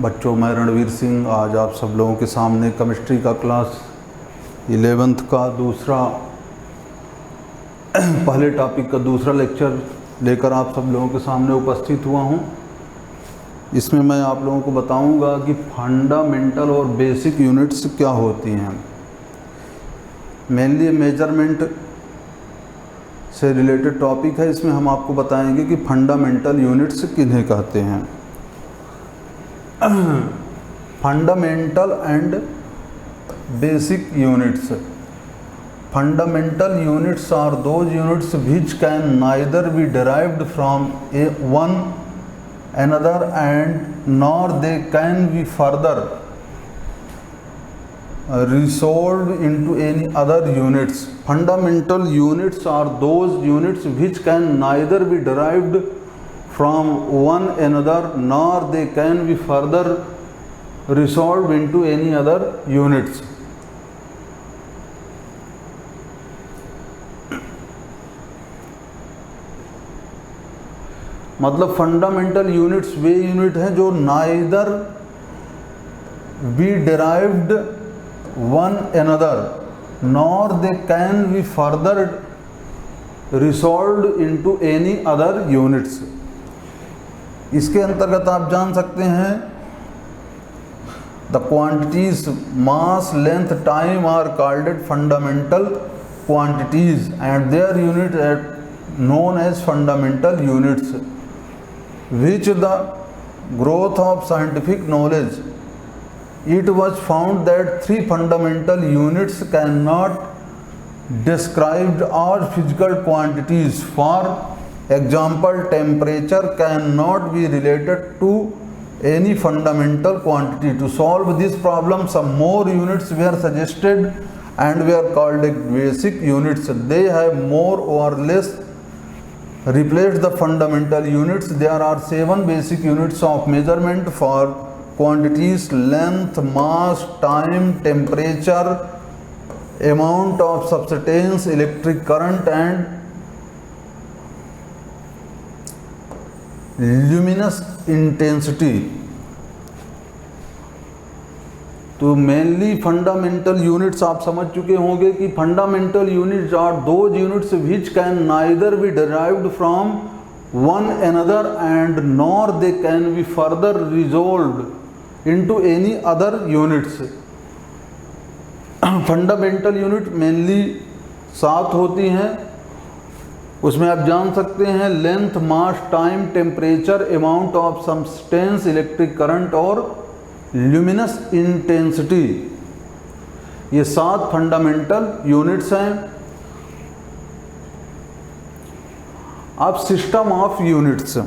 बच्चों, मैं रणवीर सिंह आज आप सब लोगों के सामने केमिस्ट्री का क्लास 11th का पहले टॉपिक का दूसरा लेक्चर लेकर आप सब लोगों के सामने उपस्थित हुआ हूं। इसमें मैं आप लोगों को बताऊंगा कि फंडामेंटल और बेसिक यूनिट्स क्या होती हैं। मेनली मेजरमेंट से रिलेटेड टॉपिक है। इसमें हम आपको बताएंगे कि फंडामेंटल यूनिट्स किन्हें कहते हैं। Fundamental and basic units. Fundamental units are those units which can neither be derived from one another and nor they can be further resolved into any other units. Fundamental units are those units which can neither be derived from one another nor they can be further resolved into any other units. मतलब fundamental units वे unit हैं जो neither be derived one another nor they can be further resolved into any other units. इसके अंतर्गत आप जान सकते हैं the quantities mass length time are called fundamental quantities and their unit known as fundamental units, which the growth of scientific knowledge, it was found that three fundamental units cannot described as physical quantities. For example, temperature cannot be related to any fundamental quantity. To solve this problem, some more units were suggested and were called basic units. They have more or less replaced the fundamental units. There are 7 basic units of measurement for quantities: length, mass, time, temperature, amount of substance, electric current and luminous intensity. तो mainly fundamental units आप समझ चुके होंगे कि fundamental units are those units which can neither be derived from one another and nor they can be further resolved into any other units. Fundamental unit mainly 7 होती हैं। उसमें आप जान सकते हैं length, mass, time, temperature, amount of substance, electric current और luminous intensity. ये 7 fundamental units हैं। अब system of units.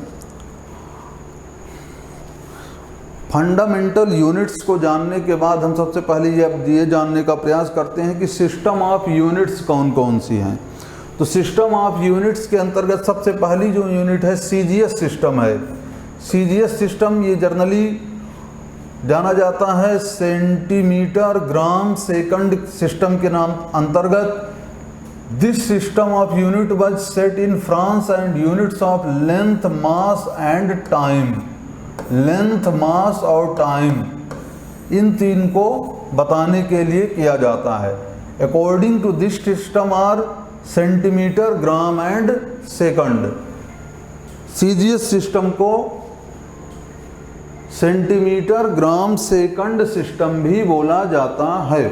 Fundamental units को जानने के बाद हम सबसे पहले ये जानने का प्रयास करते हैं कि सिस्टम ऑफ यूनिट्स कौन कौन सी हैं। तो सिस्टम ऑफ यूनिट्स के अंतर्गत सबसे पहली जो यूनिट है सीजीएस सिस्टम है। सीजीएस सिस्टम ये जनरली जाना जाता है सेंटीमीटर ग्राम सेकंड सिस्टम के नाम अंतर्गत। This system of unit was set in France and units of length, mass and time. Length, mass और टाइम इन 3 को बताने के लिए किया जाता है। According to this system are centimetre, gram and second. CGS system को सेंटीमीटर, ग्राम, सेकंड सिस्टम भी बोला जाता है।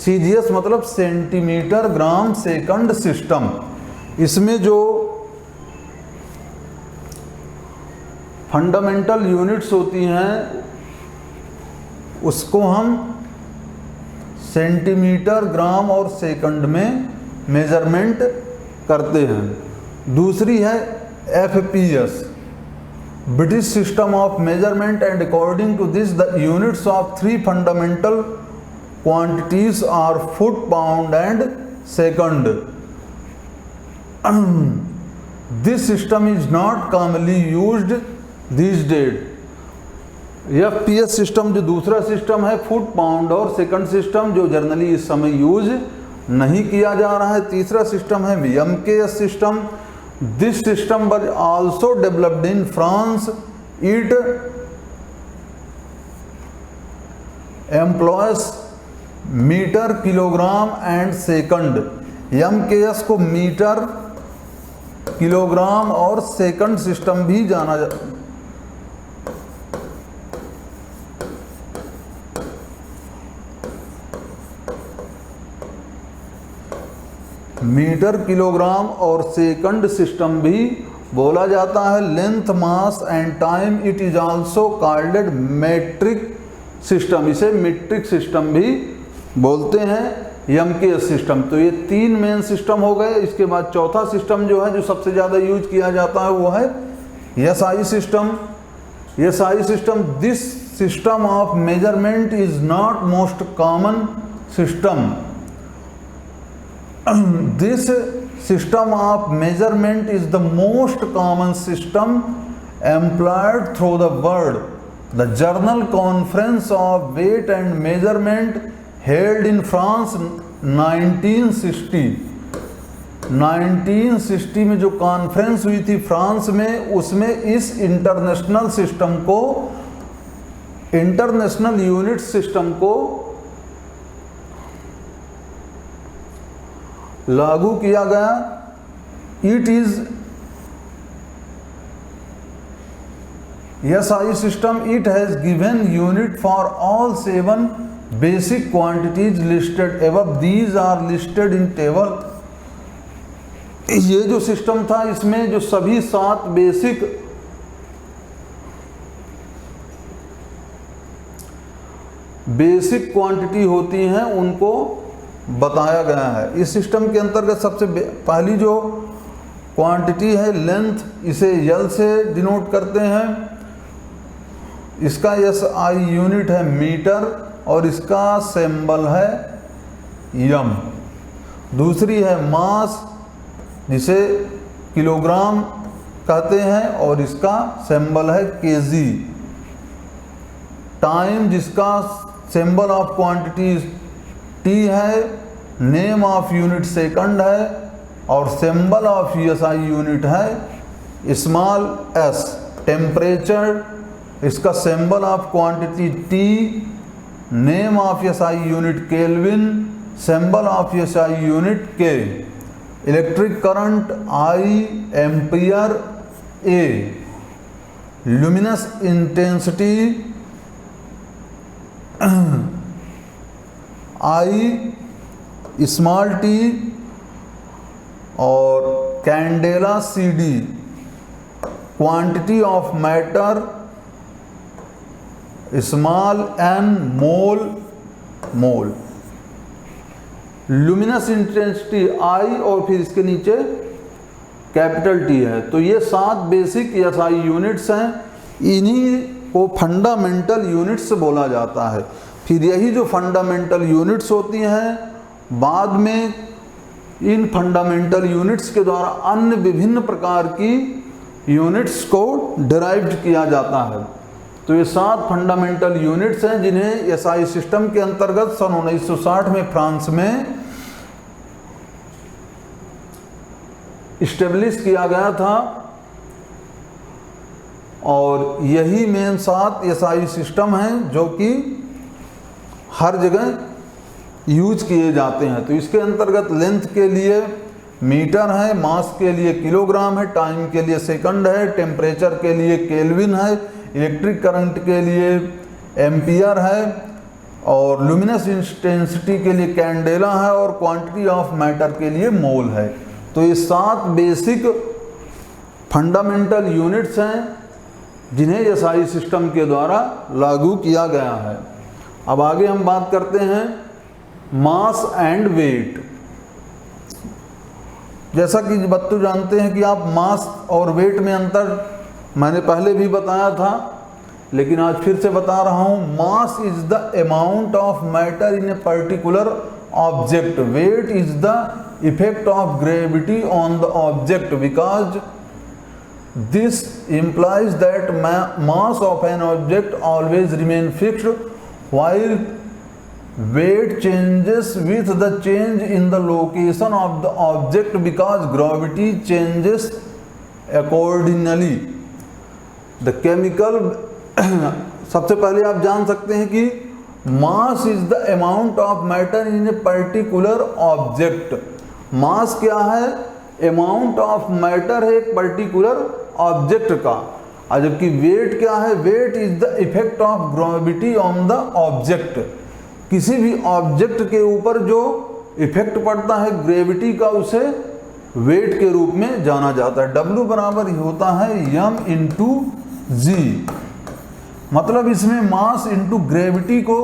सीजीएस मतलब सेंटीमीटर, ग्राम, सेकंड सिस्टम। इसमें जो फंडामेंटल यूनिट्स होती हैं उसको हम सेंटीमीटर, ग्राम और सेकंड में मेजरमेंट करते हैं। दूसरी है FPS, British system of measurement, and according to this the units of 3 fundamental quantities are foot, pound and second. This system is not commonly used these days. FPS system जो दूसरा system है, foot, pound और second system जो generally इस समय use नहीं किया जा रहा है। तीसरा सिस्टम है MKS system. This system was also developed in France. It employs metre, kilogram and second. MKS को मीटर, किलोग्राम और सेकंड सिस्टम भी जाना जाता। मीटर, किलोग्राम और सेकंड सिस्टम भी बोला जाता है। Length, mass and time it is also called metric system, इसे मीट्रिक सिस्टम भी बोलते हैं, MKS सिस्टम। तो ये 3 मेन सिस्टम हो गए। इसके बाद चौथा सिस्टम जो है, जो सबसे ज़्यादा यूज किया जाता है, वो है SI system. SI system, this system of measurement is not most common system. This system of measurement is the most common system employed through the world. The Journal Conference of Weight and Measurement held in France 1960 में जो conference हुई थी France में, उसमें इस international system को, international unit system को लागू किया गया। It is SI system, it has given unit for all 7 basic quantities listed above, these are listed in table. ये जो सिस्टम था, इसमें जो सभी 7 बेसिक क्वांटिटी होती हैं उनको बताया गया है। इस सिस्टम के अंतर्गत सबसे पहली जो क्वांटिटी है लेंथ, इसे L से डिनोट करते हैं। इसका SI यूनिट है मीटर और इसका सिंबल है M। दूसरी है मास, जिसे किलोग्राम कहते हैं और इसका सिंबल है kg। टाइम, जिसका सिंबल ऑफ क्वांटिटी T है, नेम ऑफ यूनिट सेकंड है और सिंबल ऑफ SI यूनिट है स्मॉल s। टेम्परेचर, इसका symbol of quantity T, name of SI unit kelvin, symbol of SI unit K। Electric current I, ampere A। Luminous intensity I, small t और candela CD। Quantity of matter small n, mole. Luminous intensity I और फिर इसके नीचे capital T है। तो ये 7 basic SI units हैं, इन्हीं को फंडामेंटल यूनिट्स बोला जाता है। फिर यही जो फंडामेंटल यूनिट्स होती हैं, बाद में इन फंडामेंटल यूनिट्स के द्वारा अन्य विभिन्न प्रकार की यूनिट्स को डिराइव्ड किया जाता है। तो ये 7 फंडामेंटल यूनिट्स हैं जिन्हें SI सिस्टम के अंतर्गत सन 1960 में फ्रांस में इस्टेब्लिश किया गया था। और यही मेन 7 SI सिस्टम हैं जो कि हर जगह यूज किए जाते हैं। तो इसके अंतर्गत लेंथ के लिए मीटर है, मास के लिए किलोग्राम है, टाइम के लिए सेकंड है, टेम्परेचर के लिए केल्विन है, इलेक्ट्रिक करंट के लिए एम्पियर है और लुमिनस इंटेंसिटी के लिए कैंडेला है और क्वांटिटी ऑफ मैटर के लिए मोल है। तो ये 7 बेसिक फंडामेंटल यूनिट्स हैं जिन्हें SI सिस्टम के द्वारा लागू किया गया है। अब आगे हम बात करते हैं मास एंड वेट। जैसा कि बच्चों जानते हैं कि आप मास और वेट में अंतर मैंने पहले भी बताया था, लेकिन आज फिर से बता रहा हूँ। Mass is the amount of matter in a particular object, weight is the effect of gravity on the object, because this implies that mass of an object always remain fixed while weight changes with the change in the location of the object because gravity changes accordingly. The chemical सबसे पहले आप जान सकते हैं कि mass is the amount of matter in a particular object. Mass क्या है? Amount of matter है एक पर्टिकुलर ऑब्जेक्ट का। और जबकि वेट क्या है? Weight is the effect of gravity on the object. किसी भी ऑब्जेक्ट के ऊपर जो इफेक्ट पड़ता है ग्रेविटी का, उसे वेट के रूप में जाना जाता है। W बराबर होता है m इंटू जी। मतलब इसमें मास इंटू ग्रेविटी को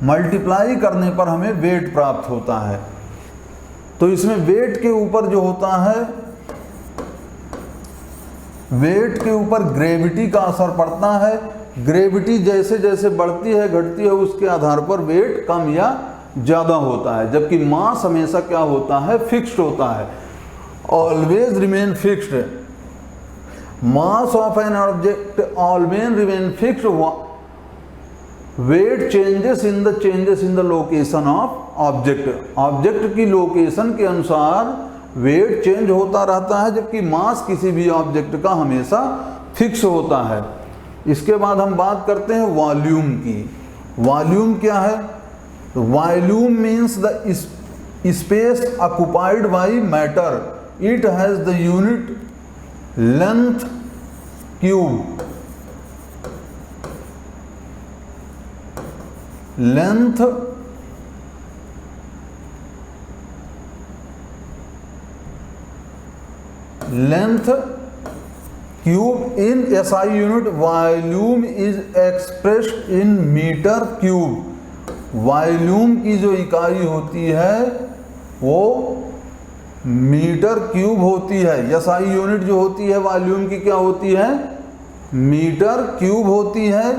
मल्टीप्लाई करने पर हमें वेट प्राप्त होता है। तो इसमें वेट के ऊपर जो होता है, वेट के ऊपर ग्रेविटी का असर पड़ता है। ग्रेविटी जैसे जैसे बढ़ती है घटती है, उसके आधार पर वेट कम या ज़्यादा होता है। जबकि मास हमेशा क्या होता है? फिक्स्ड होता है, always remain fixed. Mass of an object always remain fixed. Weight changes in the location of object. Object की लोकेशन के अनुसार वेट चेंज होता रहता है, जबकि मास किसी भी ऑब्जेक्ट का हमेशा फिक्स होता है। इसके बाद हम बात करते हैं वॉल्यूम की। वॉल्यूम क्या है? Volume means the space occupied by matter. It has the unit length cube. Length cube in SI unit. Volume is expressed in metre cube. Volume की जो इकाई होती है वो मीटर क्यूब होती है। SI यूनिट जो होती है वॉल्यूम की क्या होती है? मीटर क्यूब होती है।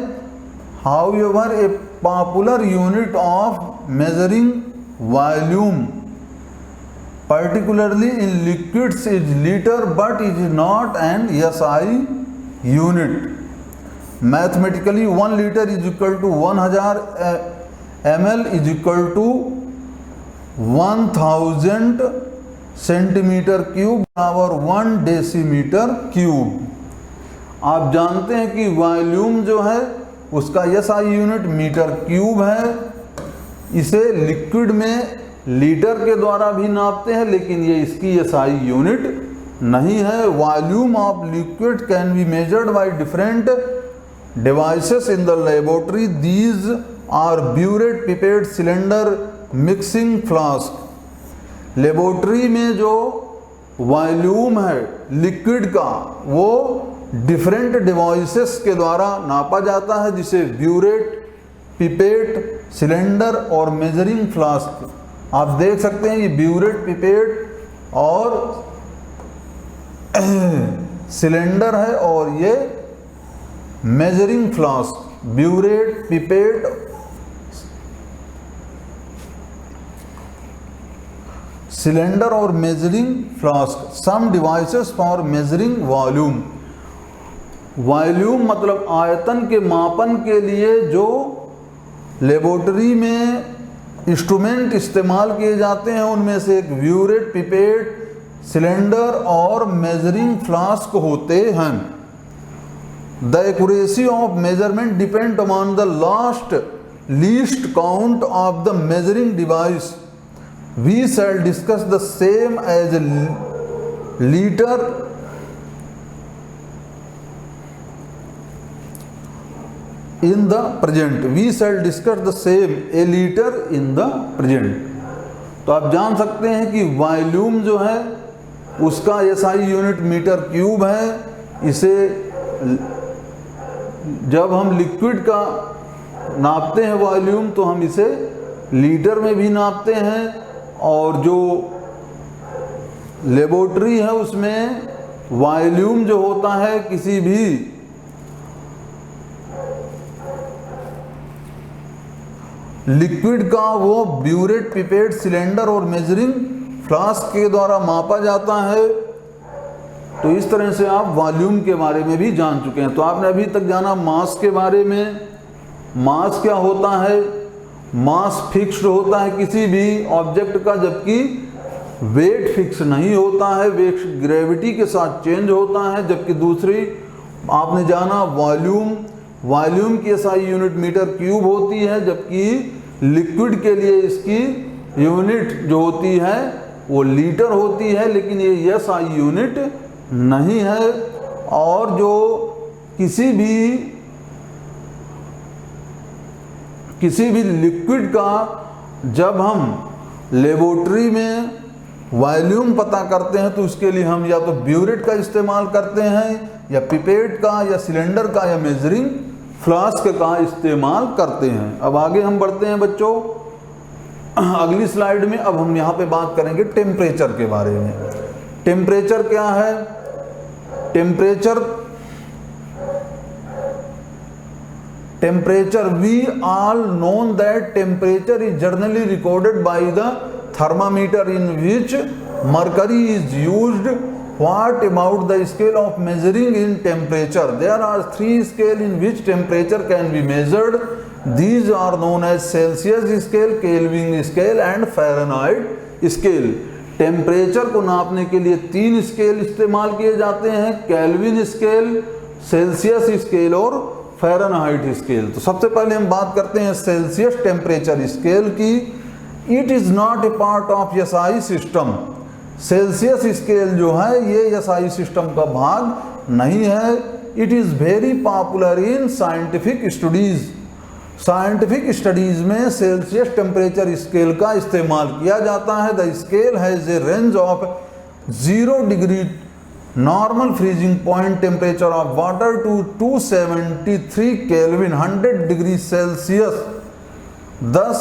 However A popular unit of measuring volume particularly in liquids is liter, but is not an SI unit. Mathematically 1 liter is equal to 1000 ml is equal to 1000 centimeter cube बराबर 1 decimeter cube। आप जानते हैं कि volume जो है उसका SI unit metre cube है। इसे लिक्विड में लीटर के द्वारा भी नापते हैं, लेकिन ये इसकी SI यूनिट नहीं है। Volume of liquid can be measured by different devices in the laboratory. These are burette, pipette, cylinder, mixing flask. Laboratory में जो वॉल्यूम है लिक्विड का वो डिफरेंट डिवाइसेस के द्वारा नापा जाता है, जिसे ब्यूरेट, पिपेट, सिलेंडर और मेजरिंग फ्लास्क। आप देख सकते हैं ये ब्यूरेट, पिपेट और सिलेंडर है, और ये measuring flask. Burette, pipette, cylinder और measuring flask. Some devices for measuring volume. Volume मतलब आयतन के मापन के लिए जो लेबोरेटरी में इंस्ट्रूमेंट इस्तेमाल किए जाते हैं उनमें से एक ब्यूरेट, पिपेट, सिलेंडर और मेजरिंग फ्लास्क होते हैं। The accuracy of measurement depend upon the least count of the measuring device. We shall discuss the same as litre in the present। we shall discuss the same a liter in the present। तो आप जान सकते हैं कि volume जो है उसका SI unit metre cube है। इसे जब हम लिक्विड का नापते हैं वॉल्यूम तो हम इसे लीटर में भी नापते हैं, और जो लेबोरेटरी है उसमें वॉल्यूम जो होता है किसी भी लिक्विड का वो ब्यूरेट, पिपेट, सिलेंडर और मेजरिंग फ्लास्क के द्वारा मापा जाता है। तो इस तरह से आप वॉल्यूम के बारे में भी जान चुके हैं। तो आपने अभी तक जाना मास के बारे में। मास क्या होता है? मास फिक्स्ड होता है किसी भी ऑब्जेक्ट का, जबकि वेट फिक्स नहीं होता है, वेट ग्रेविटी के साथ चेंज होता है। जबकि दूसरी आपने जाना वॉल्यूम, वॉल्यूम की SI यूनिट मीटर क्यूब होती है, जबकि लिक्विड के लिए इसकी यूनिट जो होती है वो लीटर होती है, लेकिन ये SI यूनिट नहीं है। और जो किसी भी लिक्विड का जब हम लेबोरेटरी में वॉल्यूम पता करते हैं तो उसके लिए हम या तो ब्यूरेट का इस्तेमाल करते हैं, या पिपेट का, या सिलेंडर का, या मेजरिंग फ्लास्क का इस्तेमाल करते हैं। अब आगे हम बढ़ते हैं बच्चों अगली स्लाइड में। अब हम यहाँ पे बात करेंगे टेम्परेचर के बारे में। टेम्परेचर क्या है? Temperature we all known that temperature is generally recorded by the thermometer in which mercury is used. What about the scale of measuring in temperature? There are 3 scales in which temperature can be measured. These are known as Celsius scale, Kelvin scale and Fahrenheit scale. Temperature को नापने के लिए 3 scale इस्तेमाल किए जाते हैं, kelvin scale, Celsius scale और Fahrenheit scale. तो सबसे पहले हम बात करते हैं सेल्सियस टेम्परेचर स्केल की। It is not a part of SI system. Celsius scale जो है ये SI सिस्टम का भाग नहीं है। It is very popular in scientific studies. Scientific studies में सेल्सियस टेम्परेचर स्केल का इस्तेमाल किया जाता है। The scale has a range of 0 degree normal freezing point temperature of water to 273 kelvin 100 degree Celsius. Thus,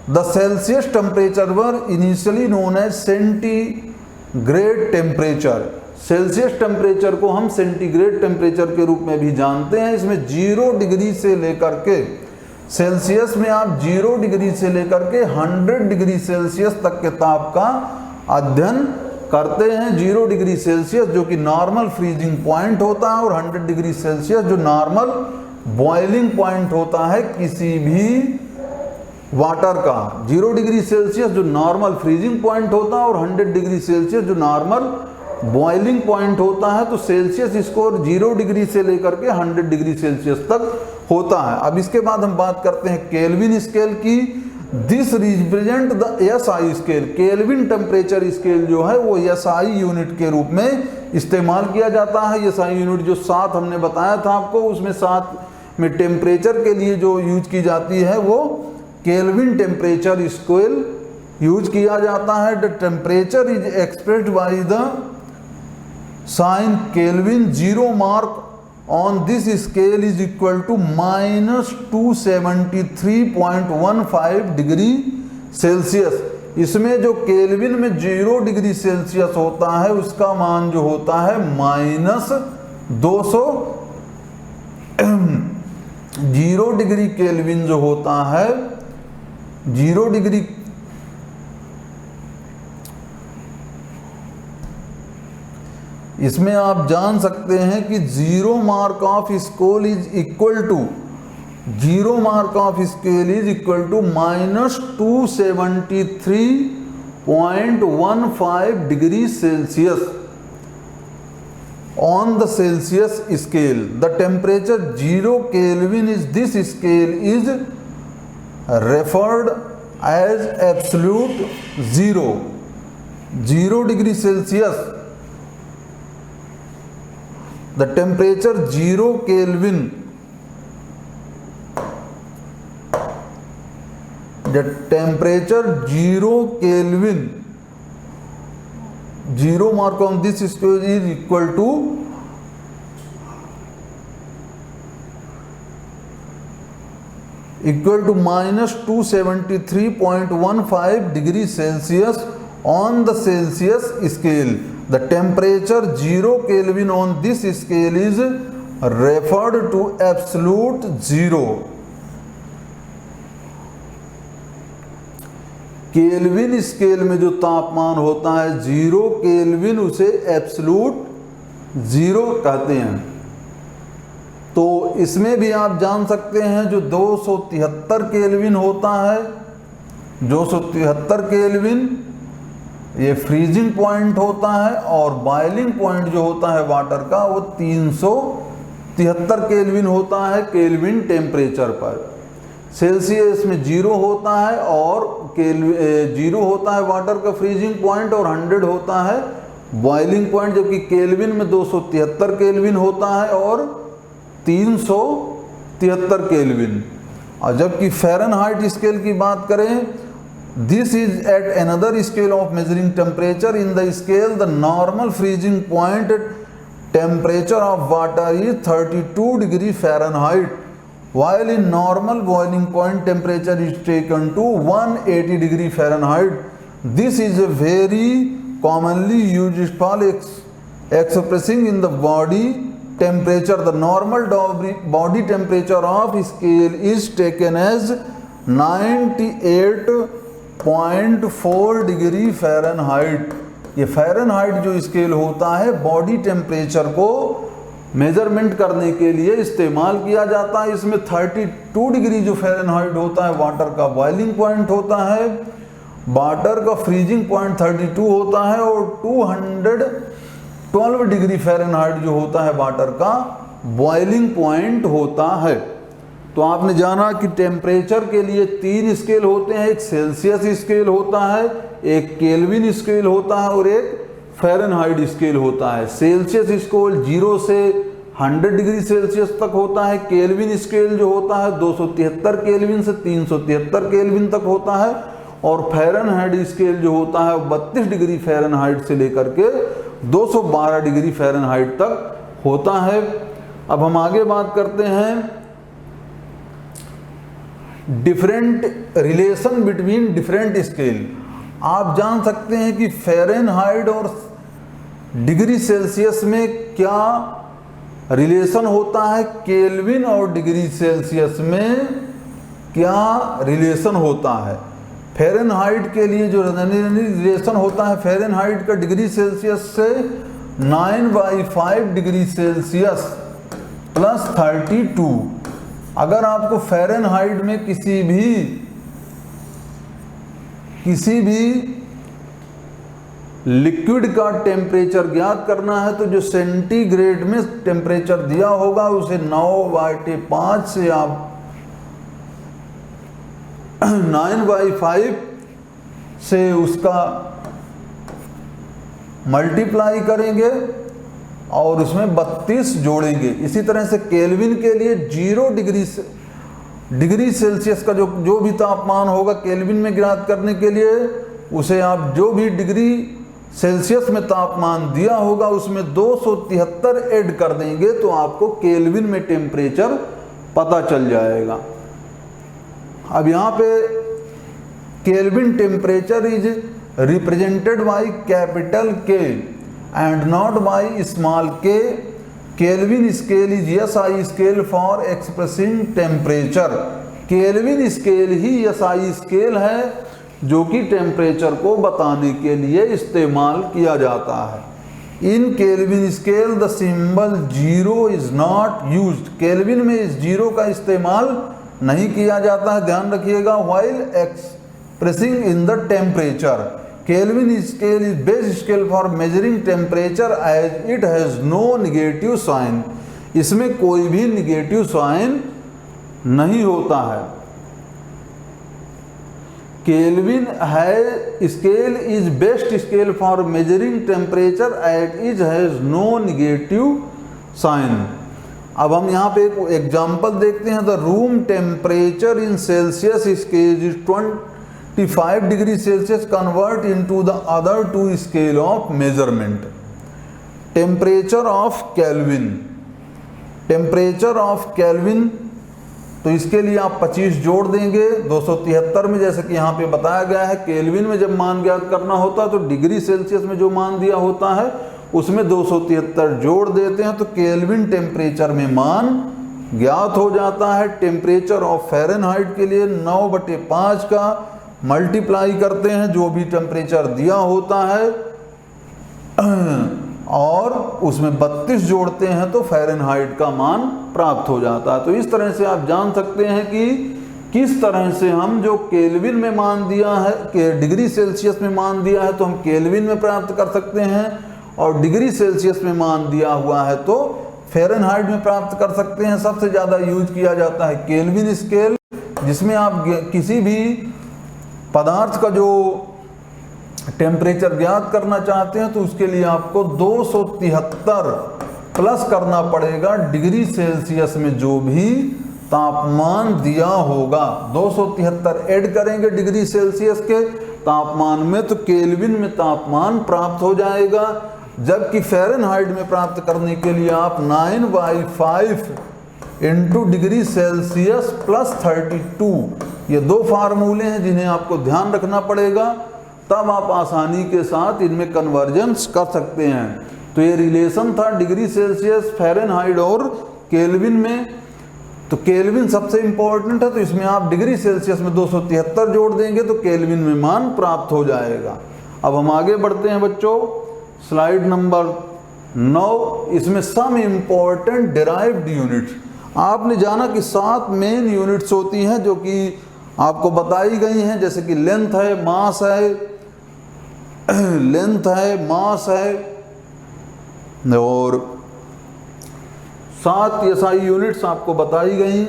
the Celsius temperature were initially known as centigrade temperature. Celsius temperature को हम centigrade temperature के रूप में भी जानते हैं। इसमें 0 degree से लेकर के सेल्सियस में आप 0 डिग्री से लेकर के 100 डिग्री सेल्सियस तक के ताप का अध्ययन करते हैं। 0 डिग्री सेल्सियस जो कि नॉर्मल फ्रीजिंग पॉइंट होता है, और 100 डिग्री सेल्सियस जो नॉर्मल बॉइलिंग पॉइंट होता है किसी भी वाटर का। 0 डिग्री सेल्सियस जो नॉर्मल फ्रीजिंग पॉइंट होता है, और 100 डिग्री सेल्सियस जो नॉर्मल बॉइलिंग पॉइंट होता है। तो सेल्सियस स्कोर 0 डिग्री से लेकर के 100 डिग्री सेल्सियस तक होता है। अब इसके बाद हम बात करते हैं केल्विन स्केल की। This represent the SI scale. Kelvin temperature scale जो है वो SI यूनिट के रूप में इस्तेमाल किया जाता है। SI यूनिट जो 7 हमने बताया था आपको, उसमें 7 में टेम्परेचर के लिए जो यूज की जाती है वो केल्विन टेम्परेचर स्केल यूज किया जाता है। The temperature is expressed by the sign kelvin. 0 mark on this scale is equal to -273.15 degree Celsius. इसमें जो केल्विन में 0 डिग्री सेल्सियस होता है उसका मान जो होता है -200। 0 डिग्री केल्विन जो होता है 0 डिग्री इसमें आप जान सकते हैं कि 0 mark of scale is equal to -273.15 degree Celsius on the Celsius scale. The temperature 0 Kelvin is this scale is referred as absolute zero. 0 degree Celsius. The temperature 0 Kelvin, the temperature 0 Kelvin, 0 mark on this scale is equal to -273.15 degree Celsius on the Celsius scale. The temperature 0 Kelvin on this scale is referred to absolute zero. Kelvin scale में जो तापमान होता है 0 kelvin उसे absolute 0 कहते हैं। तो इसमें भी आप जान सकते हैं जो 273 केल्विन होता है, 273 केल्विन ये फ्रीजिंग पॉइंट होता है, और बॉइलिंग पॉइंट जो होता है वाटर का वो 73 केल्विन होता है केल्विन टेम्परेचर पर। सेल्सियस में 0 होता है और 0 होता है वाटर का फ्रीजिंग पॉइंट और 100 होता है बॉइलिंग पॉइंट, जबकि केल्विन में 273 केल्विन होता है और 373 केल्विन। और जबकि फ़ारेनहाइट स्केल की बात करें, this is at another scale of measuring temperature. In the scale the normal freezing point temperature of water is 32 degree Fahrenheit, while in normal boiling point temperature is taken to 180 degree Fahrenheit. This is a very commonly used for expressing in the body temperature. The normal body temperature of scale is taken as 98.4 degree Fahrenheit. ये Fahrenheit जो scale होता है body temperature को measurement करने के लिए इस्तेमाल किया जाता है। इसमें 32 डिग्री जो फ़ारेनहाइट होता है वाटर का बॉइलिंग पॉइंट होता है, वाटर का फ्रीजिंग पॉइंट 32 होता है और 212 डिग्री फ़ारेनहाइट जो होता है वाटर का बॉइलिंग पॉइंट होता है। तो आपने जाना कि टेम्परेचर के लिए 3 स्केल होते हैं, एक सेल्सियस स्केल होता है, एक केल्विन स्केल होता है और एक फ़ारेनहाइट स्केल होता है। सेल्सियस स्केल 0 से 100 डिग्री सेल्सियस तक होता है। केल्विन स्केल जो होता है 273 केल्विन से 373 केल्विन तक होता है और फ़ारेनहाइट स्केल जो होता है 32 डिग्री फ़ारेनहाइट से लेकर के 212 डिग्री फ़ारेनहाइट तक होता है। अब हम आगे बात करते हैं different relation between different scale. आप जान सकते हैं कि फ़ारेनहाइट और डिग्री सेल्सियस में क्या रिलेशन होता है, केल्विन और डिग्री सेल्सियस में क्या रिलेशन होता है। फ़ारेनहाइट के लिए जो रिलेशन होता है फ़ारेनहाइट का डिग्री सेल्सियस से 9/5 डिग्री सेल्सियस प्लस 32। अगर आपको फ़ारेनहाइट में किसी भी लिक्विड का टेम्परेचर ज्ञात करना है तो जो सेंटीग्रेड में टेम्परेचर दिया होगा उसे 9/5 से आप 9/5 से उसका मल्टीप्लाई करेंगे और उसमें 32 जोड़ेंगे। इसी तरह से केल्विन के लिए 0 डिग्री सेल्सियस का जो भी तापमान होगा केल्विन में ज्ञात करने के लिए उसे आप जो भी डिग्री सेल्सियस में तापमान दिया होगा उसमें 273 ऐड कर देंगे तो आपको केल्विन में टेम्परेचर पता चल जाएगा। अब यहाँ पे kelvin temperature is represented by capital के एंड नॉट बाय स्मॉल के। Kelvin scale is SI scale for expressing temperature. Kelvin scale he SI scale है जो कि टेम्परेचर को बताने के लिए इस्तेमाल किया जाता है। In Kelvin scale the symbol 0 is not used. Kelvin में इस 0 का इस्तेमाल नहीं किया जाता है, ध्यान रखिएगा। While expressing in the temperature kelvin scale is best scale for measuring temperature as it has no negative sign. इसमें कोई भी नेगेटिव साइन नहीं होता है। केल्विन है scale is best scale for measuring temperature at is has no negative sign. अब हम यहाँ पे एक एग्जाम्पल देखते हैं। The room temperature in Celsius scale is 25 degree Celsius convert into the other 2 scale of measurement. Temperature of kelvin, temperature of kelvin तो इसके लिए आप 25 जोड़ देंगे 273 में, जैसे कि यहाँ पे बताया गया है। केल्विन में जब मान ज्ञात करना होता है तो डिग्री सेल्सियस में जो मान दिया होता है उसमें 273 जोड़ देते हैं तो केल्विन टेम्परेचर में मान ज्ञात हो जाता है। टेम्परेचर ऑफ फ़ारेनहाइट के लिए 9/5 का मल्टीप्लाई करते हैं जो भी टेम्परेचर दिया होता है और उसमें 32 जोड़ते हैं तो फ़ारेनहाइट का मान प्राप्त हो जाता है। तो इस तरह से आप जान सकते हैं कि किस तरह से हम जो केल्विन में मान दिया है कि डिग्री सेल्सियस में मान दिया है तो हम केल्विन में प्राप्त कर सकते हैं और डिग्री सेल्सियस में मान दिया हुआ है तो फ़ारेनहाइट में प्राप्त कर सकते हैं। सबसे ज़्यादा यूज किया जाता है केल्विन स्केल, जिसमें आप किसी भी पदार्थ का जो टेम्परेचर ज्ञात करना चाहते हैं तो उसके लिए आपको 273 प्लस करना पड़ेगा डिग्री सेल्सियस में जो भी तापमान दिया होगा। 273 ऐड करेंगे डिग्री सेल्सियस के तापमान में तो केल्विन में तापमान प्राप्त हो जाएगा। जबकि फ़ारेनहाइट में प्राप्त करने के लिए आप 9/5 इंटू डिग्री सेल्सियस प्लस 32, ये दो फार्मूले हैं जिन्हें आपको ध्यान रखना पड़ेगा, तब आप आसानी के साथ इनमें कन्वर्जेंस कर सकते हैं। तो ये रिलेशन था डिग्री सेल्सियस, फ़ारेनहाइट और केल्विन में। तो केल्विन सबसे इंपॉर्टेंट है, तो इसमें आप डिग्री सेल्सियस में 273 जोड़ देंगे तो केल्विन में मान प्राप्त हो जाएगा। अब हम आगे बढ़ते हैं बच्चों, स्लाइड नंबर 9। इसमें सम इम्पॉर्टेंट डिराइव्ड यूनिट्स, आपने जाना कि 7 मेन यूनिट्स होती हैं जो कि आपको बताई गई हैं, जैसे कि लेंथ है, मास है, लेंथ है, मास है और 7 एसआई यूनिट्स आपको बताई गई।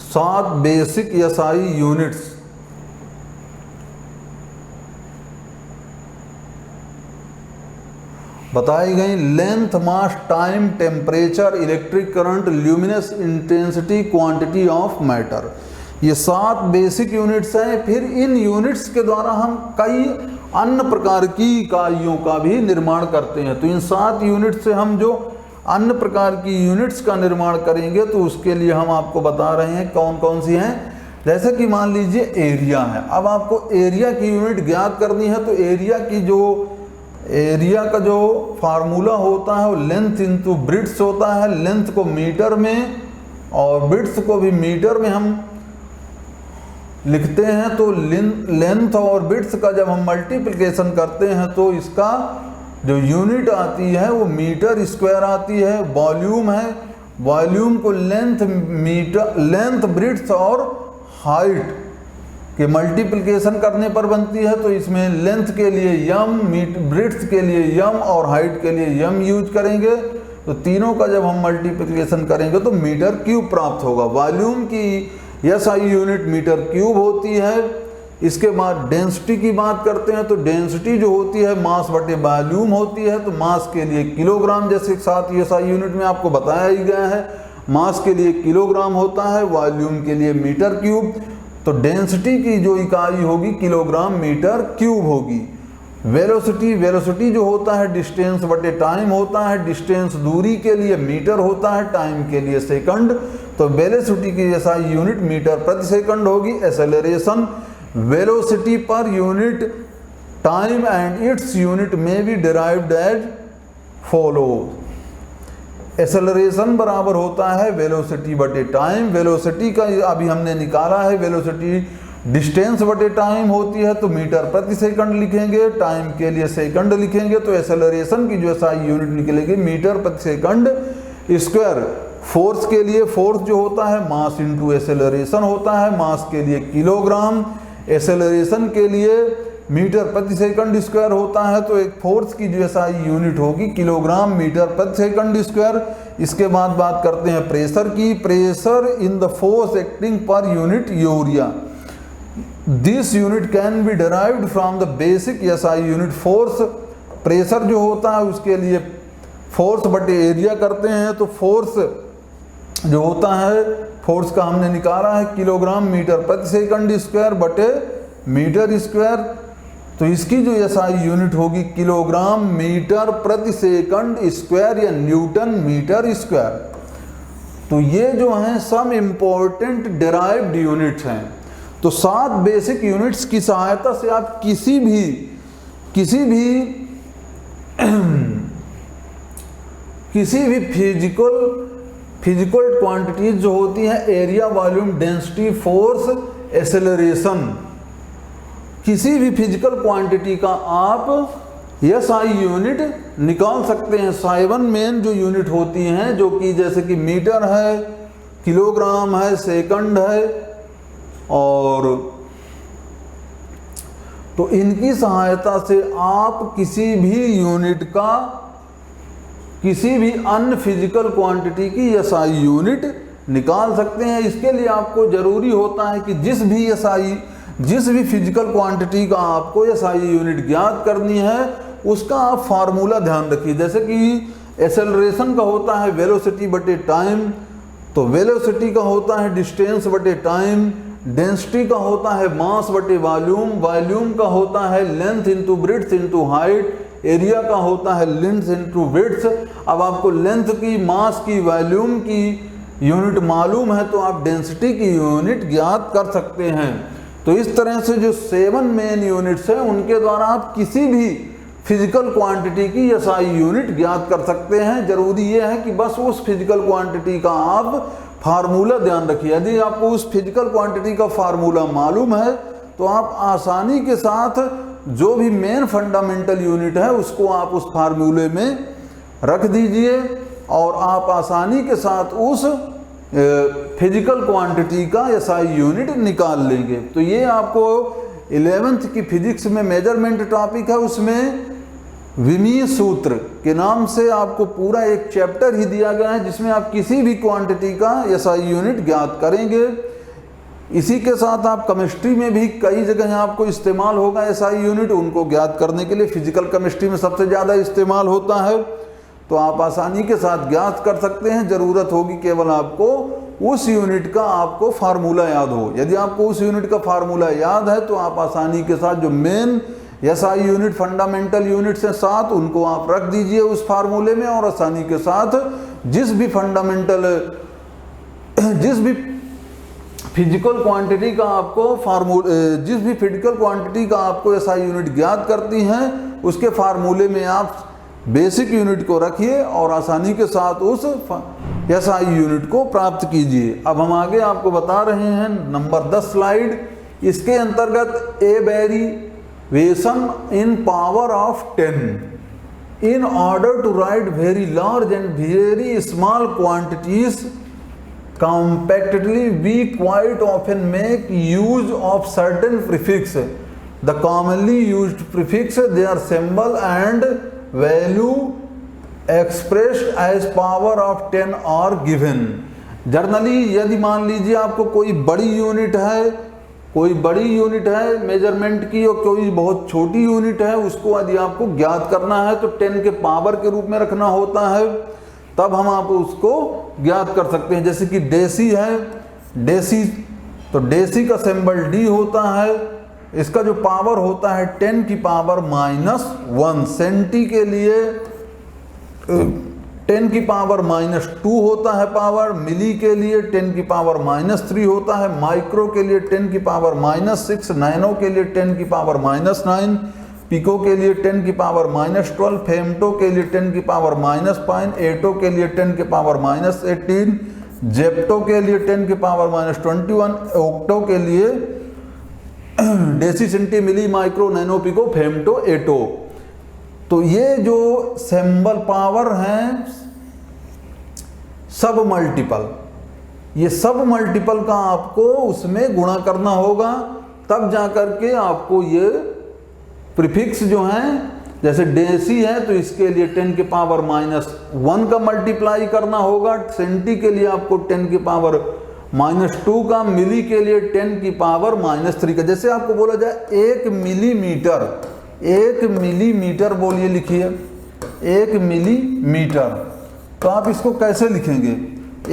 सात बेसिक एसआई यूनिट्स बताई गई। Length, mass, time, temperature, electric current, luminous intensity, quantity of matter, ये 7 बेसिक यूनिट्स हैं। फिर इन यूनिट्स के द्वारा हम कई अन्य प्रकार की इकाइयों का भी निर्माण करते हैं। तो इन 7 यूनिट से हम जो अन्य प्रकार की यूनिट्स का निर्माण करेंगे तो उसके लिए हम आपको बता रहे हैं कौन कौन सी हैं। जैसे कि मान लीजिए एरिया है, अब आपको एरिया की यूनिट ज्ञात करनी है तो एरिया का जो फार्मूला होता है वो लेंथ इंटू ब्रिड्थ होता है। लेंथ को मीटर में और ब्रिड्थ को भी मीटर में हम लिखते हैं। तो लेंथ और ब्रिड्थ का जब हम मल्टीप्लिकेशन करते हैं तो इसका जो यूनिट आती है वो मीटर स्क्वायर आती है। वॉल्यूम है, वॉल्यूम को लेंथ, ब्रिड्थ और हाइट के मल्टीप्लिकेशन करने पर बनती है। तो इसमें लेंथ के लिए यम, ब्रिड्थ के लिए यम और हाइट के लिए यम यूज करेंगे। तो तीनों का जब हम मल्टीप्लिकेशन करेंगे तो मीटर क्यूब प्राप्त होगा। वॉल्यूम की एसआई यूनिट मीटर क्यूब होती है। इसके बाद डेंसिटी की बात करते हैं तो डेंसिटी जो होती है मास बटे वॉल्यूम होती है। तो मास के लिए किलोग्राम, जैसे 7 एसआई यूनिट में आपको बताया ही गया है, मास के लिए किलोग्राम होता है, वॉल्यूम के लिए मीटर क्यूब। तो डेंसिटी की जो इकाई होगी किलोग्राम मीटर क्यूब होगी। वेलोसिटी जो होता है डिस्टेंस बटे टाइम होता है। डिस्टेंस दूरी के लिए मीटर होता है, टाइम के लिए सेकंड। तो वेलोसिटी की एसआई यूनिट मीटर प्रति सेकंड होगी। एक्सेलरेशन, वेलोसिटी पर unit time and its unit में be derived as follow. Acceleration बराबर होता है वेलोसिटी बटे टाइम। वेलोसिटी का अभी हमने निकाला है, वेलोसिटी डिस्टेंस बटे टाइम होती है तो मीटर प्रति सेकंड लिखेंगे, टाइम के लिए सेकंड लिखेंगे। तो एक्सेलरेशन की जो एसआई यूनिट निकलेगी मीटर प्रति सेकंड स्क्वायर। फोर्स के लिए फोर्स जो होता है मास इंटू एक्सेलरेशन होता है, मास के लिए किलोग्राम, एक्सेलरेशन के लिए मीटर प्रति सेकंड स्क्वायर होता है। तो एक फोर्स की जो एसआई यूनिट होगी किलोग्राम मीटर प्रति सेकंड स्क्वायर। इसके बाद बात करते हैं प्रेशर की। Pressure in the force acting per unit area, this unit can be derived from the basic SI unit. Force, pressure जो होता है उसके लिए फोर्स बटे एरिया करते हैं। तो फोर्स जो होता है, फोर्स का हमने निकाला है किलोग्राम मीटर प्रति सेकंड स्क्वायर बटे मीटर स्क्वायर। तो इसकी जो एसआई यूनिट होगी किलोग्राम मीटर प्रति सेकंड स्क्वायर या न्यूटन मीटर स्क्वायर। तो ये जो हैं सब इम्पोर्टेंट डिराइव्ड यूनिट्स हैं। तो 7 बेसिक यूनिट्स की सहायता से आप किसी भी फिजिकल क्वांटिटीज जो होती हैं, area, volume, density, force, acceleration, किसी भी फिजिकल क्वांटिटी का आप एसआई यूनिट निकाल सकते हैं। 7 मेन जो यूनिट होती हैं जो कि जैसे कि मीटर है, किलोग्राम है, सेकंड है और तो इनकी सहायता से आप किसी भी यूनिट का, किसी भी अन्य फिजिकल क्वांटिटी की एसआई यूनिट निकाल सकते हैं। इसके लिए आपको ज़रूरी होता है कि जिस भी फिजिकल क्वांटिटी का आपको एसआई यूनिट ज्ञात करनी है उसका आप फार्मूला ध्यान रखिए। जैसे कि एक्सेलरेशन का होता है वेलोसिटी बटे टाइम, तो वेलोसिटी का होता है डिस्टेंस बटे टाइम, डेंसिटी का होता है मास बटे वॉल्यूम, वॉल्यूम का होता है length into breadth into height, area का होता है लेंथ इंटू विड्थ। अब आपको लेंथ की, मास की, वॉल्यूम की यूनिट मालूम है तो आप डेंसिटी की यूनिट ज्ञात कर सकते हैं। तो इस तरह से जो 7 मेन यूनिट्स हैं उनके द्वारा आप किसी भी फिजिकल क्वांटिटी की एसआई यूनिट ज्ञात कर सकते हैं। जरूरी ये है कि बस उस फिजिकल क्वांटिटी का आप फार्मूला ध्यान रखिए। यदि आपको उस फिजिकल क्वांटिटी का फार्मूला मालूम है तो आप आसानी के साथ जो भी मेन फंडामेंटल यूनिट है उसको आप उस फार्मूले में रख दीजिए और आप आसानी के साथ उस फिजिकल क्वांटिटी का एसआई यूनिट निकाल लेंगे। तो ये आपको 11th की फिजिक्स में मेजरमेंट टॉपिक है, उसमें विमीय सूत्र के नाम से आपको पूरा एक चैप्टर ही दिया गया है जिसमें आप किसी भी क्वांटिटी का एसआई यूनिट ज्ञात करेंगे। इसी के साथ आप केमिस्ट्री में भी कई जगह आपको इस्तेमाल होगा एसआई यूनिट, उनको ज्ञात करने के लिए फिजिकल केमिस्ट्री में सबसे ज़्यादा इस्तेमाल होता है, तो आप आसानी के साथ ज्ञात कर सकते हैं। ज़रूरत होगी केवल आपको उस यूनिट का आपको फार्मूला याद हो। यदि आपको उस यूनिट का फार्मूला याद है तो आप आसानी के साथ जो main SI unit fundamental units हैं 7 उनको आप रख दीजिए उस फार्मूले में और आसानी के साथ जिस भी फिजिकल क्वांटिटी का आपको एसआई यूनिट ज्ञात करती हैं उसके फार्मूले में आप बेसिक यूनिट को रखिए और आसानी के साथ उस एसआई यूनिट को प्राप्त कीजिए। अब हम आगे आपको बता रहे हैं नंबर 10 स्लाइड। इसके अंतर्गत a variation in power of 10 in order to write very large and very small quantities compactly we quite often make use of certain prefix. The commonly used prefix, their symbol and value expressed as power of 10 are given. Generally यदि मान लीजिए आपको कोई बड़ी unit है measurement की और कोई बहुत छोटी यूनिट है, उसको यदि आपको ज्ञात करना है तो 10 के पावर के रूप में रखना होता है, तब हम आप उसको ज्ञात कर सकते हैं। जैसे कि डेसी है, डेसी का सिंबल डी होता है, इसका जो पावर होता है 10 की पावर -1, सेंटी के लिए 10 की पावर -2 होता है पावर, मिली के लिए 10 की पावर -3 होता है, माइक्रो के लिए 10 की पावर -6, नैनो के लिए 10 की पावर -9, पिको के लिए 10 की पावर -12, फेमटो के लिए 10 की पावर -5, एटो के लिए 10 की पावर -18, जेप्टो के लिए 10 की पावर -21, ओक्टो के लिए डेसी, सेंटी, मिली, माइक्रो, नैनो, पिको, फेमटो, एटो। तो ये जो सिंबल पावर हैं सब मल्टीपल, ये सब मल्टीपल का आपको उसमें गुणा करना होगा, तब जाकर के आपको ये प्रीफिक्स जो हैं, जैसे डेसी है तो इसके लिए 10 की पावर -1 का मल्टीप्लाई करना होगा, सेंटी के लिए आपको 10 की पावर -2 का, मिली के लिए 10 की पावर -3 का। जैसे आपको बोला जाए 1 मिलीमीटर बोलिए, लिखिए 1 मिलीमीटर, तो आप इसको कैसे लिखेंगे?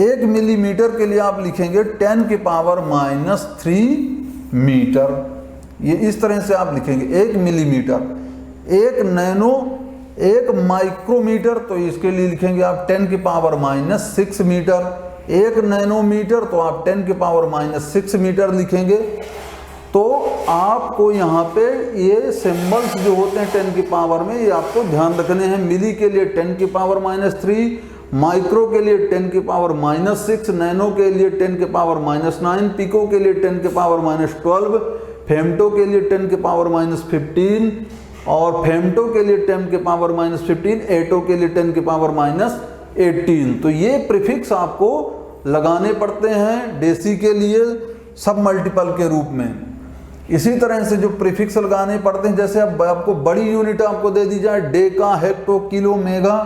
1 मिलीमीटर के लिए आप लिखेंगे 10 की पावर -3 मीटर, ये इस तरह से आप लिखेंगे 1 मिलीमीटर। 1 माइक्रोमीटर, तो इसके लिए लिखेंगे आप 10 की पावर -6 मीटर। 1 नैनोमीटर तो आप 10 की पावर -6 मीटर लिखेंगे। तो आपको यहाँ पे ये सिंबल्स जो होते हैं 10 की पावर में, ये आपको ध्यान रखने हैं। मिली के लिए 10 की पावर -3, माइक्रो के लिए 10 की पावर -6, नैनो के लिए 10 की पावर -9, पिको के लिए 10 की पावर -12, फेमटो के लिए 10 की पावर -15 और फेमटो के लिए 10 की पावर -15, एटो के लिए 10 की पावर -18। तो ये प्रीफिक्स आपको लगाने पड़ते हैं डेसी के लिए सब मल्टीपल के रूप में। इसी तरह से जो प्रीफिक्स लगाने पड़ते हैं, जैसे अब आपको बड़ी यूनिट आपको दे दी जाए डेका, हेक्टो, किलो, मेगा,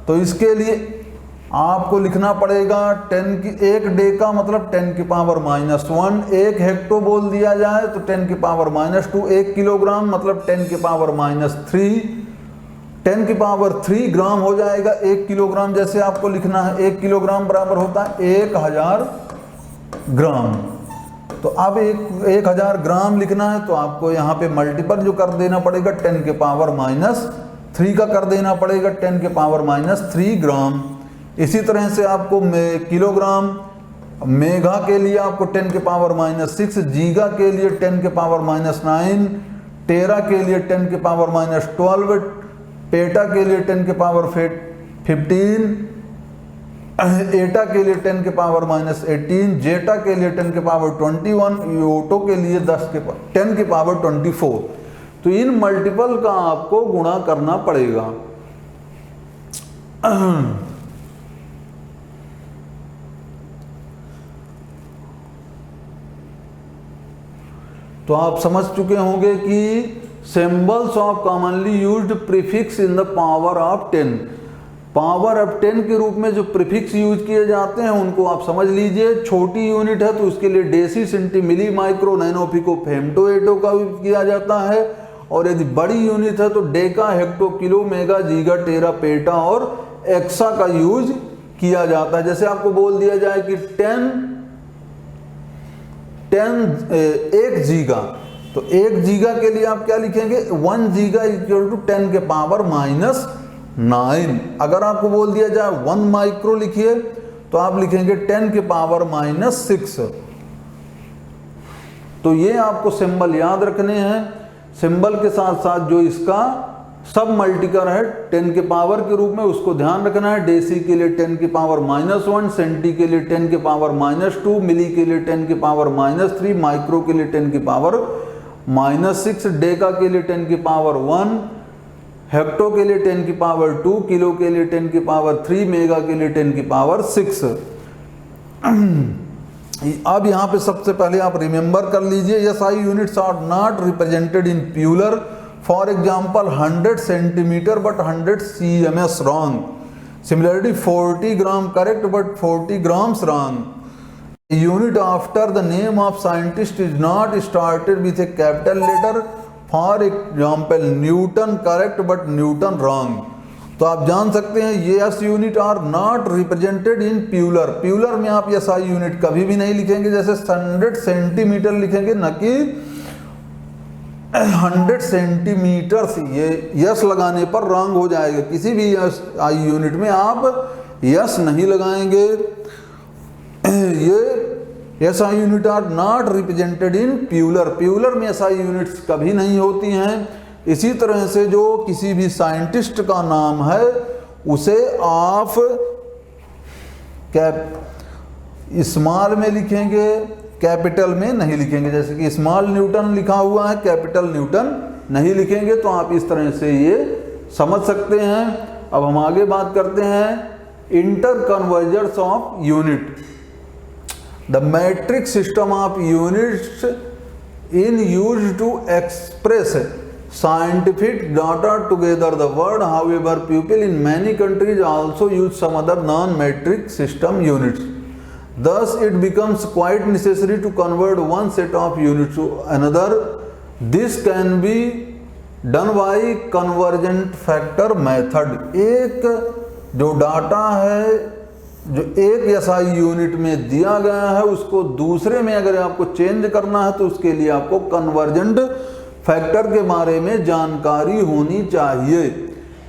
तो इसके लिए आपको लिखना पड़ेगा 10 की 1 डेका मतलब 10 की पावर -1, 1 हेक्टो बोल दिया जाए तो 10 की पावर -2, 1 किलोग्राम मतलब 10 की पावर -3, 10 की पावर 3 ग्राम हो जाएगा 1 किलोग्राम। जैसे आपको लिखना है 1 किलोग्राम बराबर होता है 1000 ग्राम। तो अब 1000 ग्राम लिखना है तो आपको यहाँ पे मल्टीपल जो कर देना पड़ेगा 10 के पावर -3 का कर देना पड़ेगा 10 के पावर -3 ग्राम। इसी तरह से आपको किलोग्राम, मेगा के लिए आपको 10 के पावर -6, जीगा के लिए 10 के पावर -9, टेरा के लिए 10 के पावर -12, पेटा के लिए 10 के पावर 15, एटा के लिए 10 के पावर -18, जेटा के लिए 10 के पावर 21, योटो के लिए 10 के पावर 24। तो इन मल्टीपल का आपको गुणा करना पड़ेगा। तो आप समझ चुके होंगे कि symbols of commonly used prefix in the power of 10, power of 10 के रूप में जो प्रीफिक्स यूज किए जाते हैं उनको आप समझ लीजिए। छोटी यूनिट है तो उसके लिए डेसी, सेंटी, मिली, माइक्रो, नैनो, पिको, फेम्टो, एटो का यूज किया जाता है। और यदि बड़ी यूनिट है तो डेका, हेक्टो, किलो, मेगा, जीगा, टेरा, पेटा और एक्सा का यूज किया जाता है। जैसे आपको बोल दिया जाए कि 1 जीगा, तो 1 जीगा के लिए आप क्या लिखेंगे 1 जीगा इक्वल टू 10 के पावर -9। अगर आपको बोल दिया जाए 1 माइक्रो लिखिए तो आप लिखेंगे 10 के पावर -6। तो ये आपको सिंबल याद रखने हैं। सिंबल के साथ साथ जो इसका सब मल्टीकर है 10 के पावर के रूप में उसको ध्यान रखना है। डेसी के लिए 10 की पावर -1, सेंटी के लिए 10 के पावर -2, मिली के लिए 10 की पावर -3, माइक्रो के लिए 10 की पावर -6, डेका के लिए 10 की पावर 1, हेक्टो के लिए 10 की पावर 2, किलो के लिए 10 की पावर 3, मेगा के लिए 10 की पावर 6। अब यहाँ पे सबसे पहले आप रिमेंबर कर लीजिए, SI units are not represented in plural. For example, 100 centimeter but 100 cms wrong. Similarly, 40 gram correct but 40 grams wrong. A unit after the name of scientist is not started with a capital letter. For example, Newton correct but Newton wrong. तो आप जान सकते हैं ये S unit are not represented in plural. Plural में आप SI unit कभी भी नहीं लिखेंगे, जैसे 100 सेंटीमीटर लिखेंगे न कि 100 सेंटीमीटर। ये यस लगाने पर रॉन्ग हो जाएगा। किसी भी SI यूनिट में आप यस नहीं लगाएंगे। ये SI unit are not represented in plural. Plural में SI यूनिट्स कभी नहीं होती हैं। इसी तरह से जो किसी भी साइंटिस्ट का नाम है उसे आप स्मॉल में लिखेंगे, कैपिटल में नहीं लिखेंगे। जैसे कि स्मॉल न्यूटन लिखा हुआ है, कैपिटल न्यूटन नहीं लिखेंगे। तो आप इस तरह से ये समझ सकते हैं। अब हम आगे बात करते हैं inter conversions of unit. The metric system of units in use to express scientific data together the word. However, people in many countries also use some other non-metric system units. Thus, it becomes quite necessary to convert one set of units to another. This can be done by convergent factor method. एक जो data है जो एक SI unit में दिया गया है उसको दूसरे में अगर आपको चेंज करना है तो उसके लिए आपको कन्वर्जेंट फैक्टर के बारे में जानकारी होनी चाहिए।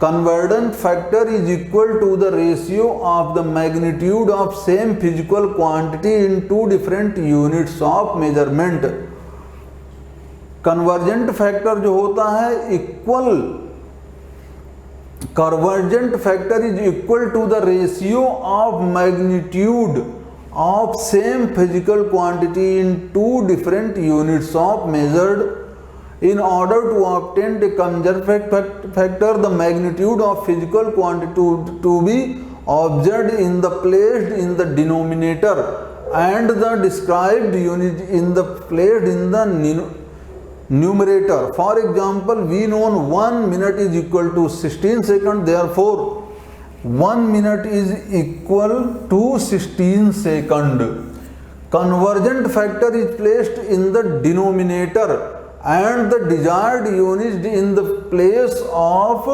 Convergent factor is equal to the ratio of the magnitude of same physical quantity in two different units of measurement. Convergent factor जो होता है convergent factor is equal to the ratio of magnitude of same physical quantity in two different units of measured. In order to obtain the convergent factor, the magnitude of physical quantity to be observed in the placed in the denominator and the described unit in the placed in the numerator, for example we known 1 minute is equal to 16 second, therefore 1 minute is equal to 16 second. Convergent factor is placed in the denominator and the desired unit in the place of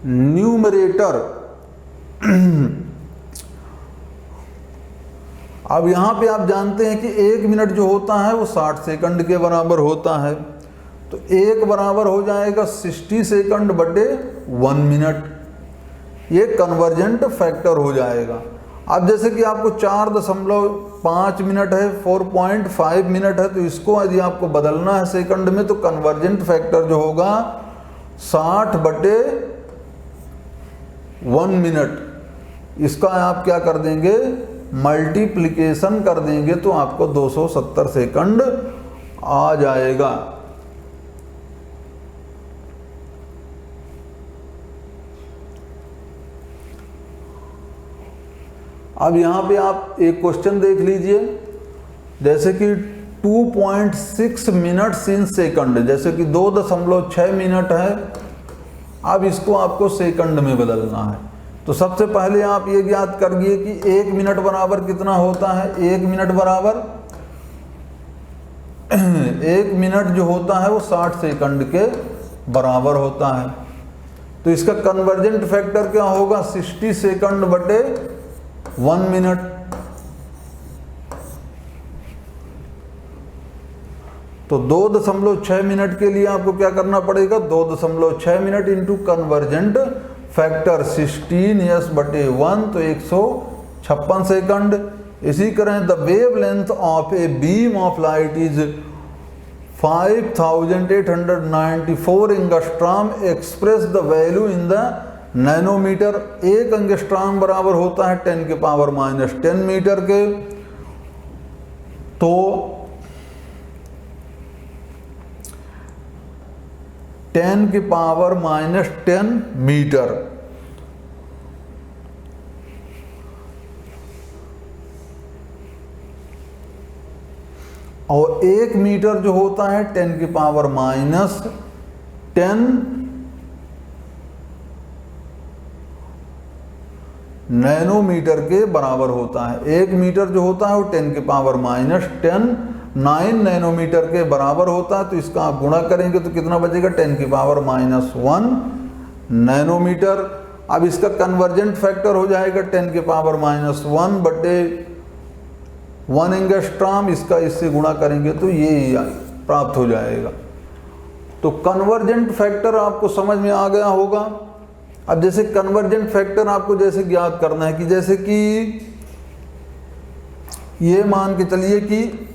numerator. अब यहाँ पे आप जानते हैं कि 1 minute जो होता है वो 60 सेकंड के बराबर होता है, तो 1 बराबर हो जाएगा 60 सेकंड बटे 1 मिनट, ये कन्वर्जेंट फैक्टर हो जाएगा. अब जैसे कि आपको 4.5 मिनट है, 4.5 मिनट है, तो इसको यदि आपको बदलना है सेकंड में तो कन्वर्जेंट फैक्टर जो होगा 60 बटे 1 मिनट, इसका आप क्या कर देंगे, मल्टीप्लिकेशन कर देंगे तो आपको 270 सेकंड आ जाएगा. अब यहाँ पे आप एक क्वेश्चन देख लीजिए, जैसे कि 2.6 मिनट्स इन सेकंड, जैसे कि 2.6 मिनट है, अब इसको आपको सेकंड में बदलना है. तो सबसे पहले आप ये ज्ञात करिए कि 1 मिनट बराबर कितना होता है. 1 मिनट बराबर 1 मिनट जो होता है वो 60 सेकंड के बराबर होता है. तो इसका कन्वर्जेंट फैक्टर क्या होगा, 60 सेकंड बटे 1 मिनट. तो 2.6 मिनट के लिए आपको क्या करना पड़ेगा, 2.6 minute into convergent factor 16s बटे 1, तो 156 सेकंड. इसी तरह the wavelength of a beam of light is 5894 angstrom, express the value in the nanometre. 1 angstrom बराबर होता है 10 के पावर -10 मीटर के. तो 10 के पावर -10 मीटर. और 1 मीटर जो होता है 10 के पावर -10 नैनोमीटर के बराबर होता है. 1 मीटर जो होता है वो 10 के पावर -10 9 नैनोमीटर के बराबर होता है. तो इसका आप गुणा करेंगे तो कितना बचेगा, 10 की पावर -1 नैनोमीटर. अब इसका कन्वर्जेंट फैक्टर हो जाएगा 10 के पावर -1 बटे 1 एंगस्ट्रॉम, इसका इससे गुणा करेंगे तो ये प्राप्त हो जाएगा. तो कन्वर्जेंट फैक्टर आपको समझ में आ गया होगा. अब जैसे कन्वर्जेंट फैक्टर आपको जैसे ज्ञात करना है कि जैसे कि ये मान के चलिए कि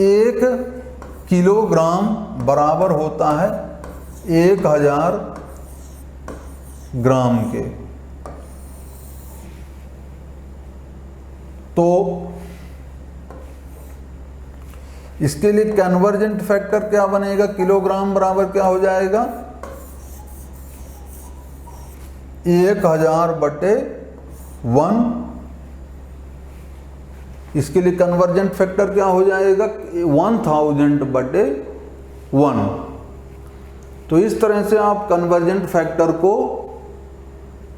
1 किलोग्राम बराबर होता है 1000 ग्राम के. तो इसके लिए कन्वर्जेंट फैक्टर क्या बनेगा, किलोग्राम बराबर क्या हो जाएगा, 1000 बटे 1. इसके लिए कन्वर्जेंट फैक्टर क्या हो जाएगा, 1000 बटे 1. तो इस तरह से आप कन्वर्जेंट फैक्टर को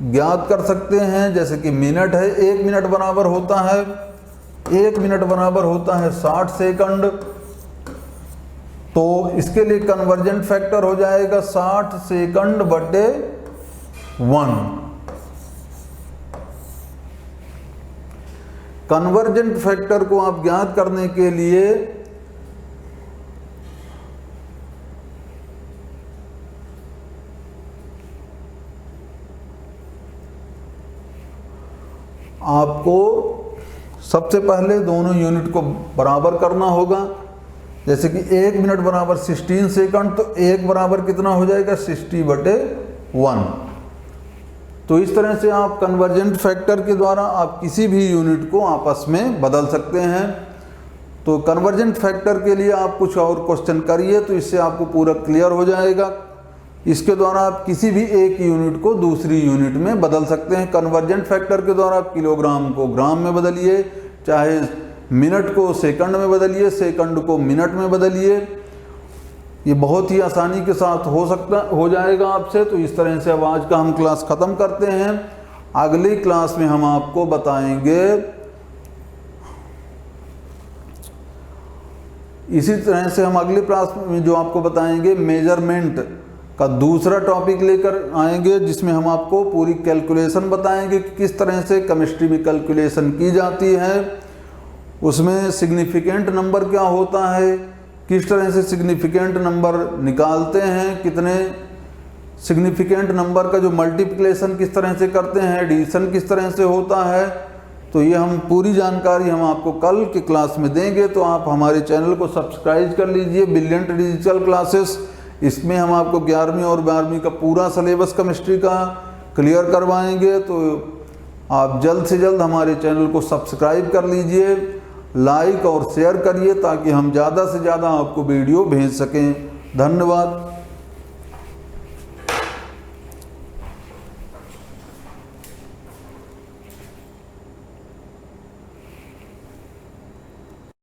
ज्ञात कर सकते हैं. जैसे कि मिनट है, 1 मिनट बराबर होता है 60 सेकंड. तो इसके लिए कन्वर्जेंट फैक्टर हो जाएगा 60 सेकंड बटे 1. कन्वर्जेंट फैक्टर को आप ज्ञात करने के लिए आपको सबसे पहले दोनों यूनिट को बराबर करना होगा. जैसे कि 1 मिनट बराबर 16 सेकंड, तो 1 बराबर कितना हो जाएगा, 60 बटे 1. तो इस तरह से आप कन्वर्जेंट फैक्टर के द्वारा आप किसी भी यूनिट को आपस में बदल सकते हैं. तो कन्वर्जेंट फैक्टर के लिए आप कुछ और क्वेश्चन करिए तो इससे आपको पूरा क्लियर हो जाएगा. इसके द्वारा आप किसी भी एक यूनिट को दूसरी यूनिट में बदल सकते हैं. कन्वर्जेंट फैक्टर के द्वारा आप किलोग्राम को ग्राम में बदलिए, चाहे मिनट को सेकंड में बदलिए, सेकंड को मिनट में बदलिए, ये बहुत ही आसानी के साथ हो जाएगा आपसे। तो इस तरह से अब आज का हम क्लास ख़त्म करते हैं। अगली क्लास में हम आपको बताएंगे, इसी तरह से हम अगली क्लास में जो आपको बताएंगे मेजरमेंट का दूसरा टॉपिक लेकर आएंगे, जिसमें हम आपको पूरी कैलकुलेशन बताएंगे कि किस तरह से केमिस्ट्री में कैलकुलेशन की जाती है, उसमें सिग्निफिकेंट नंबर क्या होता है, किस तरह से सिग्निफिकेंट नंबर निकालते हैं, कितने सिग्निफिकेंट नंबर का जो मल्टीप्लिकेशन किस तरह से करते हैं, एडिशन किस तरह से होता है। तो ये हम पूरी जानकारी हम आपको कल की क्लास में देंगे। तो आप हमारे चैनल को सब्सक्राइब कर लीजिए, ब्रिलियंट डिजिटल क्लासेस। इसमें हम आपको 11वीं और 12वीं का पूरा सिलेबस केमिस्ट्री का क्लियर करवाएंगे। तो आप जल्द से जल्द हमारे चैनल को सब्सक्राइब कर लीजिए, लाइक और शेयर करिए, ताकि हम ज़्यादा से ज़्यादा आपको वीडियो भेज सकें। धन्यवाद।